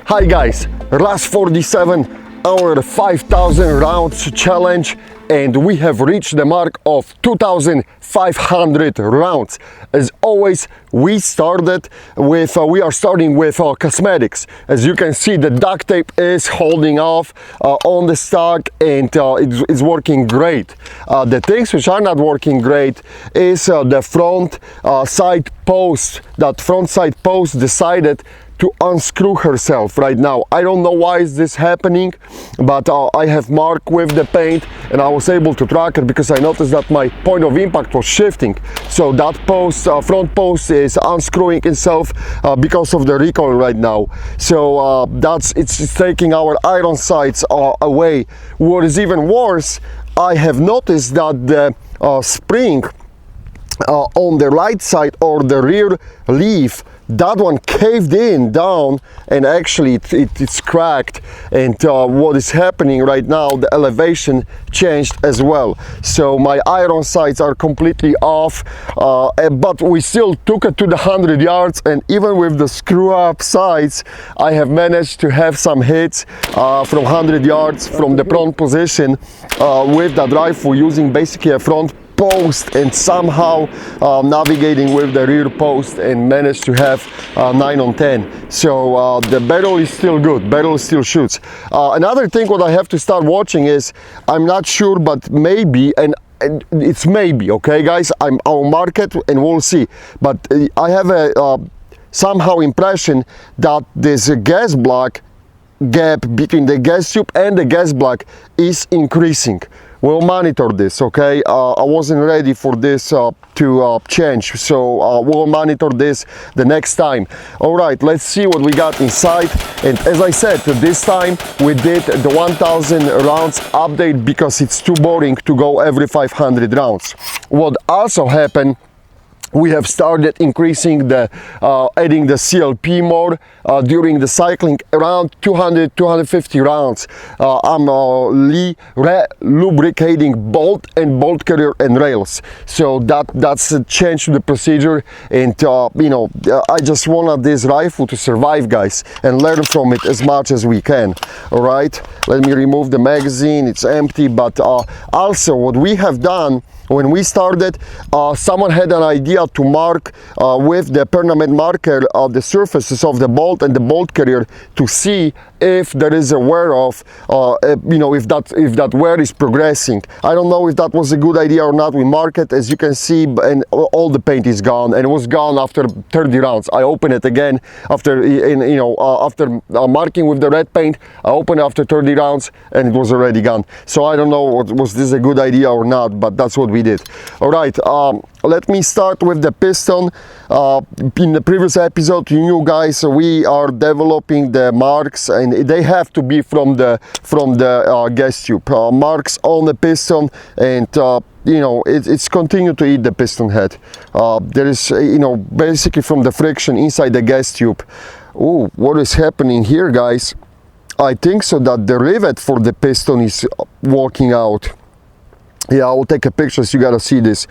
Hi guys, RAS47, our 5,000 rounds challenge, and we have reached the mark of 2,500 rounds. As always, we are starting with cosmetics. As you can see, the duct tape is holding off on the stock, and it's working great. The things which are not working great is the front side post. That front side post decided to unscrew herself right now. I don't know why is this happening, but I have marked with the paint and I was able to track it because I noticed that my point of impact was shifting. So that post, front post is unscrewing itself because of the recoil right now. So it's taking our iron sights away. What is even worse, I have noticed that the spring on the right side or the rear leaf, that one caved in down, and actually it's cracked, and what is happening right now, the elevation changed as well. So my iron sights are completely off, but we still took it to the 100 yards, and even with the screw up sights I have managed to have some hits from 100 yards from the prone position with that rifle, using basically a front post and somehow navigating with the rear post, and managed to have 9 on 10. So the barrel is still good, barrel still shoots. Another thing what I have to start watching is, I'm not sure, but maybe, and it's maybe, okay guys, I'll mark it and we'll see, but I have a somehow impression that this gas block gap between the gas tube and the gas block is increasing. We'll monitor this, okay? I wasn't ready for this to change, so we'll monitor this the next time. All right, let's see what we got inside. And as I said, this time we did the 1,000 rounds update because it's too boring to go every 500 rounds. What also happened, we have started increasing the adding the CLP more during the cycling, around 200-250 rounds. I'm lubricating bolt and bolt carrier and rails, so that's a change to the procedure. And you know, I just wanted this rifle to survive, guys, and learn from it as much as we can. All right, let me remove the magazine, it's empty. But also what we have done when we started, someone had an idea to mark with the permanent marker the surfaces of the bolt and the bolt carrier to see if there is a wear of, you know, if that wear is progressing. I don't know if that was a good idea or not. We mark it, as you can see, and all the paint is gone, and it was gone after 30 rounds. I opened it again after, after marking with the red paint. I opened it after 30 rounds and it was already gone. So I don't know, was this a good idea or not, but that's what we did. All right, let me start with the piston. In the previous episode, you knew, guys, we are developing the marks, and they have to be from the gas tube. Marks on the piston, and you know, it's continued to eat the piston head. There is, you know, basically from the friction inside the gas tube. Oh, what is happening here, guys? I think so that the rivet for the piston is walking out. Yeah, I will take a picture so you gotta see this.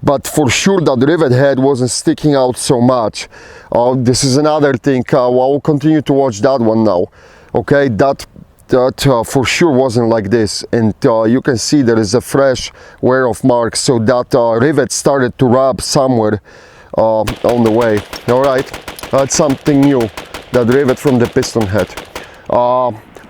But for sure that the rivet head wasn't sticking out so much. This is another thing. I will continue to watch that one now. Okay, that for sure wasn't like this, and you can see there is a fresh wear of marks, so that rivet started to rub somewhere on the way. All right, that's something new, that rivet from the piston head.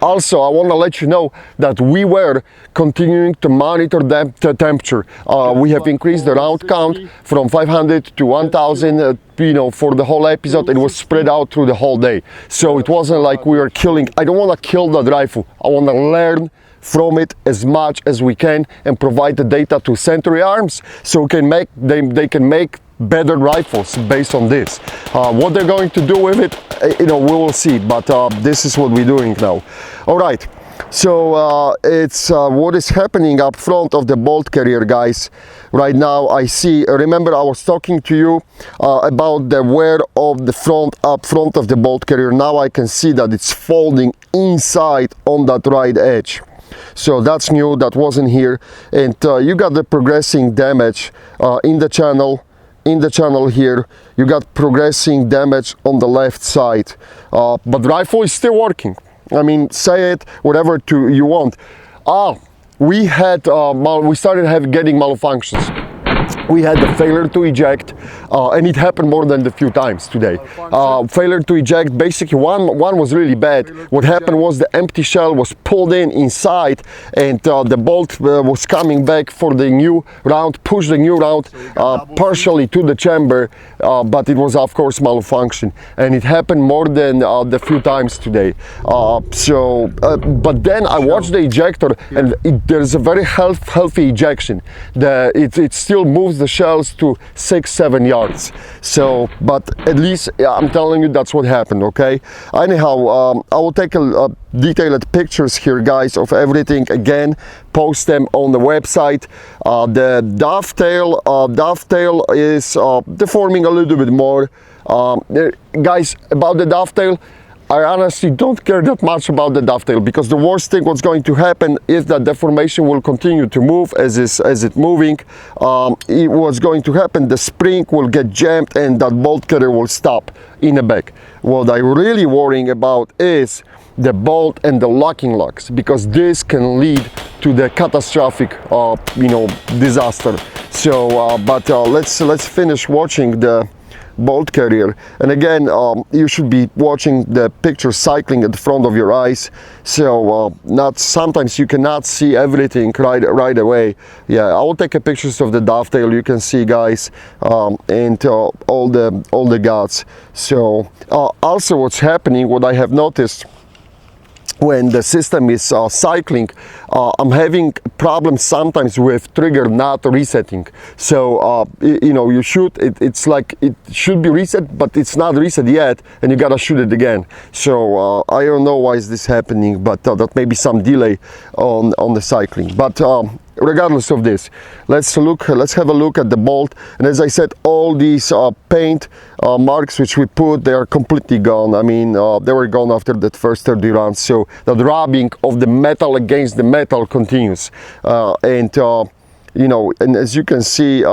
Also, I want to let you know that we were continuing to monitor the temperature. We have increased the round count from 500 to 1,000, you know, for the whole episode. It was spread out through the whole day. So it wasn't like we were killing. I don't want to kill that rifle. I want to learn from it as much as we can and provide the data to Century Arms, so they can make better rifles based on this. What they're going to do with it, you know, we will see, but this is what we're doing now. All right, so it's what is happening up front of the bolt carrier, guys. Right now I see, remember I was talking to you about the wear of the front, up front of the bolt carrier. Now I can see that it's folding inside on that right edge. So that's new, that wasn't here. And you got the progressing damage in the channel, in the channel here. You got progressing damage on the left side, but the rifle is still working. I mean, say it whatever you want. We started getting malfunctions. We had the failure to eject, and it happened more than a few times today. Failure to eject, basically one was really bad. What happened was the empty shell was pulled inside, and the bolt was coming back for the new round, pushed the new round partially to the chamber, but it was of course malfunction, and it happened more than the few times today. But then I watched the ejector, and there's a very healthy ejection. It still moves the shells to 6-7 yards. So, but at least I'm telling you that's what happened. Okay. Anyhow, I will take a detailed pictures here, guys, of everything again, post them on the website. The dovetail is deforming a little bit more. Guys, about the dovetail, I honestly don't care that much about the dovetail, because the worst thing what's going to happen is that deformation will continue to move as it's moving. What's going to happen, the spring will get jammed and that bolt cutter will stop in the back. What I'm really worrying about is the bolt and the locking locks, because this can lead to the catastrophic disaster. So let's finish watching the bolt carrier, and again you should be watching the picture cycling at the front of your eyes, so sometimes you cannot see everything right away. Yeah, I will take a pictures of the dovetail, you can see, guys, and all the guts. So also what's happening, what I have noticed when the system is cycling, I'm having problems sometimes with trigger not resetting. So you shoot it, it's like it should be reset, but it's not reset yet, and you gotta shoot it again. So I don't know why is this happening, but that may be some delay on the cycling. But regardless of this, let's have a look at the bolt. And as I said, all these paint marks which we put, they are completely gone. I mean, they were gone after that first 30 rounds. So the rubbing of the metal against the metal continues, and as you can see,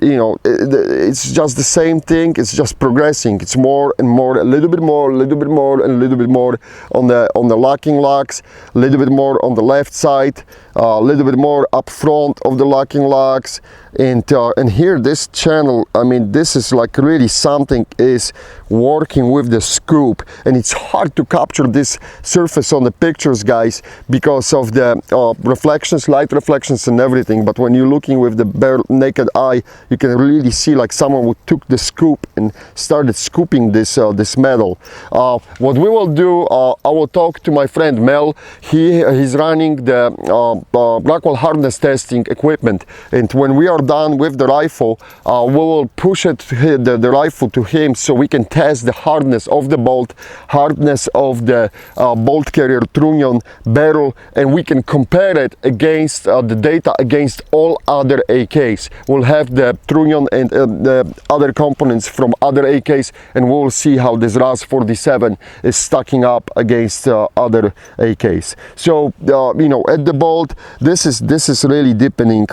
it's just the same thing. It's just progressing. It's more and more, a little bit more, a little bit more, and a little bit more on the locking locks, a little bit more on the left side, a little bit more up front of the locking locks, and here this channel, I mean, this is like really something is working with the scoop, and it's hard to capture this surface on the pictures, guys, because of the reflections, light reflections and everything. But when you're looking with the bare naked eye, you can really see like someone who took the scoop and started scooping this metal. What we will do, I will talk to my friend Mel. He's running the Rockwell hardness testing equipment, and when we are done with the rifle, we will push the rifle to him so we can test the hardness of the bolt, hardness of the bolt carrier trunnion barrel, and we can compare it against the data against all other AKs. We'll have the trunnion and the other components from other AKs, and we'll see how this RAS47 is stacking up against other AKs. So at the bolt, this is really deepening.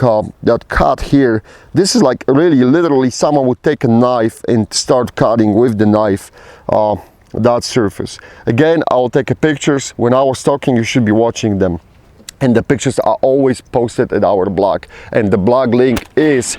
That cut here, this is like really literally someone would take a knife and start cutting with the knife that surface. Again, I'll take pictures. When I was talking, you should be watching them. And the pictures are always posted at our blog, and the blog link is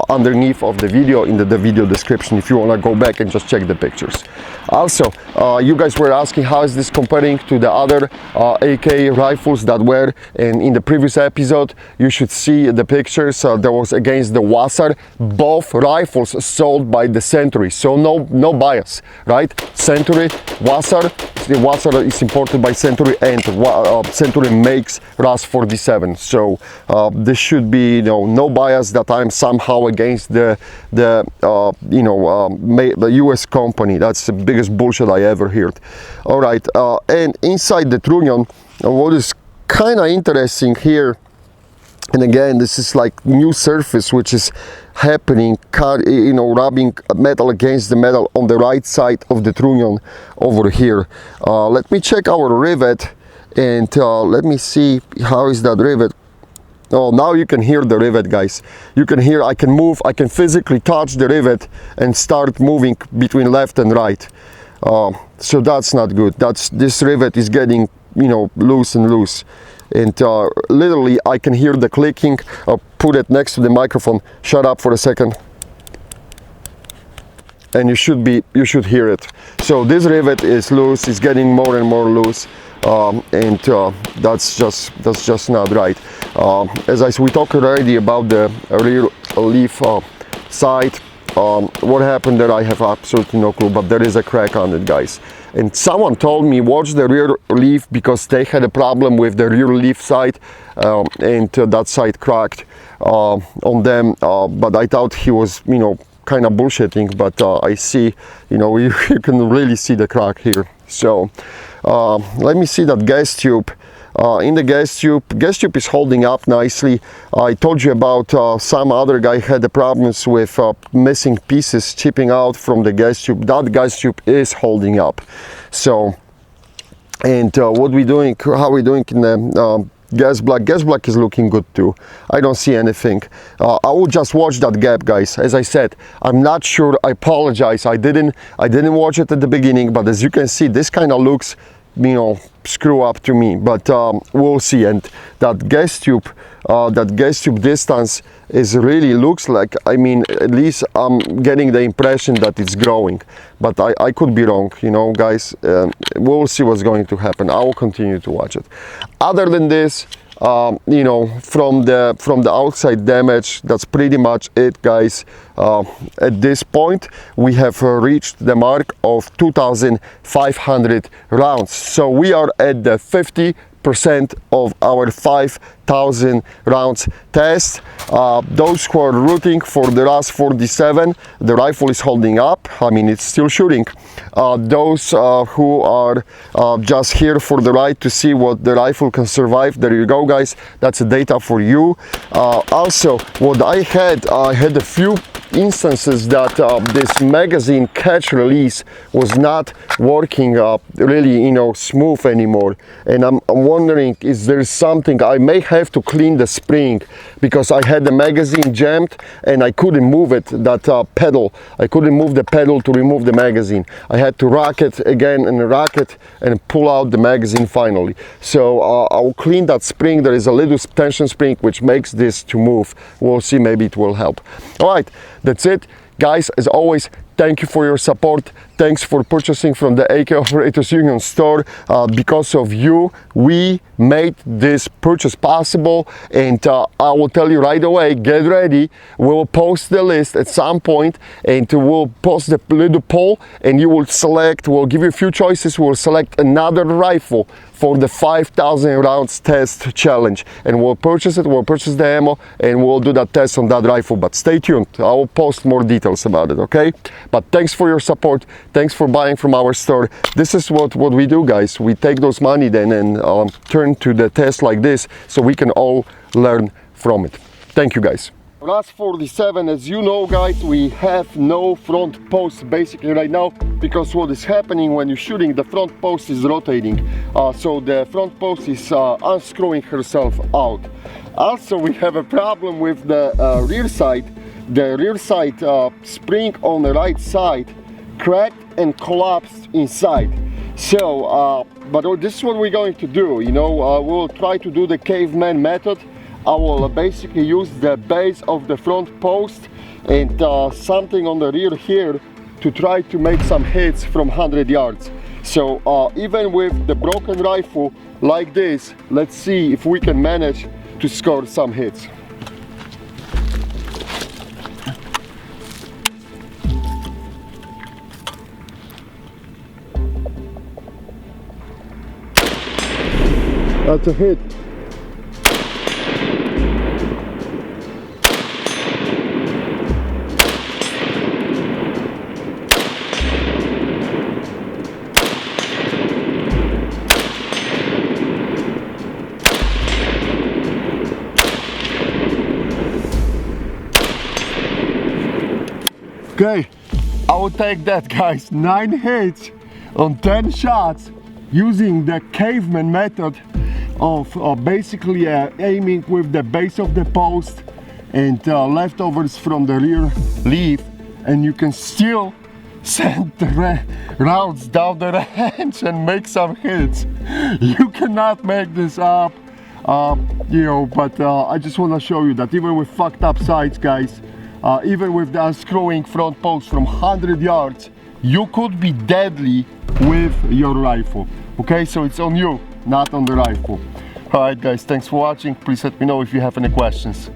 underneath of the video in the video description if you want to go back and just check the pictures. Also, you guys were asking how is this comparing to the other AK rifles that were in the previous episode. You should see the pictures. There was against the Wasser, both rifles sold by the Century, so no bias, right? Century, Wasser. The Wasser is imported by Century, and Century makes RAS47. So this should be no bias that I'm somehow against the US company. That's the biggest bullshit I ever heard. All right, and inside the trunnion, what is kind of interesting here, and again, this is like new surface which is happening, rubbing metal against the metal on the right side of the trunnion over here. Let me check our rivet, and let me see how is that rivet. Oh, now you can hear the rivet, guys. You can hear, I can move, I can physically touch the rivet and start moving between left and right. So that's not good. This rivet is getting, you know, loose and loose. And literally I can hear the clicking. I'll put it next to the microphone. Shut up for a second. And you should hear it. So this rivet is loose, it's getting more and more loose. And that's just not right. We talked already about the rear leaf side. What happened there, I have absolutely no clue, but there is a crack on it, guys. And someone told me watch the rear leaf because they had a problem with the rear leaf side, and that side cracked on them. But I thought he was, you know, kind of bullshitting, but I see, you know, you can really see the crack here. So let me see that gas tube. In the gas tube is holding up nicely. I told you about some other guy had the problems with missing pieces chipping out from the gas tube. That gas tube is holding up. So, and what we doing, how we doing in the gas block is looking good too. I don't see anything. I will just watch that gap, guys. As I said, I'm not sure. I apologize. I didn't watch it at the beginning, but as you can see, this kind of looks, you know, screw up to me, but we'll see. And that gas tube distance is really looks like, I mean, at least I'm getting the impression that it's growing, but I could be wrong, you know, guys. We'll see what's going to happen. I will continue to watch it. Other than this, you know, from the outside damage, that's pretty much it, guys. At this point we have reached the mark of 2,500 rounds, so we are at the 50% of our 5,000 rounds test. Those who are rooting for the RAS47, the rifle is holding up. I mean, it's still shooting. Those who are just here for the ride to see what the rifle can survive, there you go, guys. That's the data for you. Also, what I had a few instances that this magazine catch release was not working really, you know, smooth anymore, and I'm wondering, is there something I may have to clean the spring, because I had the magazine jammed and I couldn't move it, that pedal. I couldn't move the pedal to remove the magazine. I had to rack it again and rack it and pull out the magazine finally. So I'll clean that spring. There is a little tension spring which makes this to move. We'll see, maybe it will help. All right, that's it, guys. As always, thank you for your support. Thanks for purchasing from the AK Operators Union store. Because of you, we made this purchase possible, and I will tell you right away, get ready. We'll post the list at some point, and we'll post the little poll, and you will select, we'll give you a few choices. We'll select another rifle for the 5,000 rounds test challenge, and we'll purchase it, we'll purchase the ammo, and we'll do that test on that rifle. But stay tuned, I will post more details about it, okay? But thanks for your support. Thanks for buying from our store. This is what we do, guys. We take those money then and turn to the test like this, so we can all learn from it. Thank you, guys. RAS47, as you know, guys, we have no front post basically right now, because what is happening when you're shooting, the front post is rotating, so the front post is unscrewing herself out. Also, we have a problem with the rear side. The rear side spring on the right side cracked and collapsed inside. So but this is what we're going to do, you know. We'll try to do the caveman method. I will basically use the base of the front post and something on the rear here to try to make some hits from 100 yards. So even with the broken rifle like this, let's see if we can manage to score some hits. That's a hit. Okay, I will take that, guys. 9 hits on 10 shots using the caveman method. of basically aiming with the base of the post and leftovers from the rear leaf, and you can still send the rounds down the range and make some hits. You cannot make this up, you know, but I just want to show you that even with fucked up sights, guys, even with the unscrewing front post from 100 yards, you could be deadly with your rifle. Okay, so it's on you, not on the rifle. All right, guys, thanks for watching. Please let me know if you have any questions.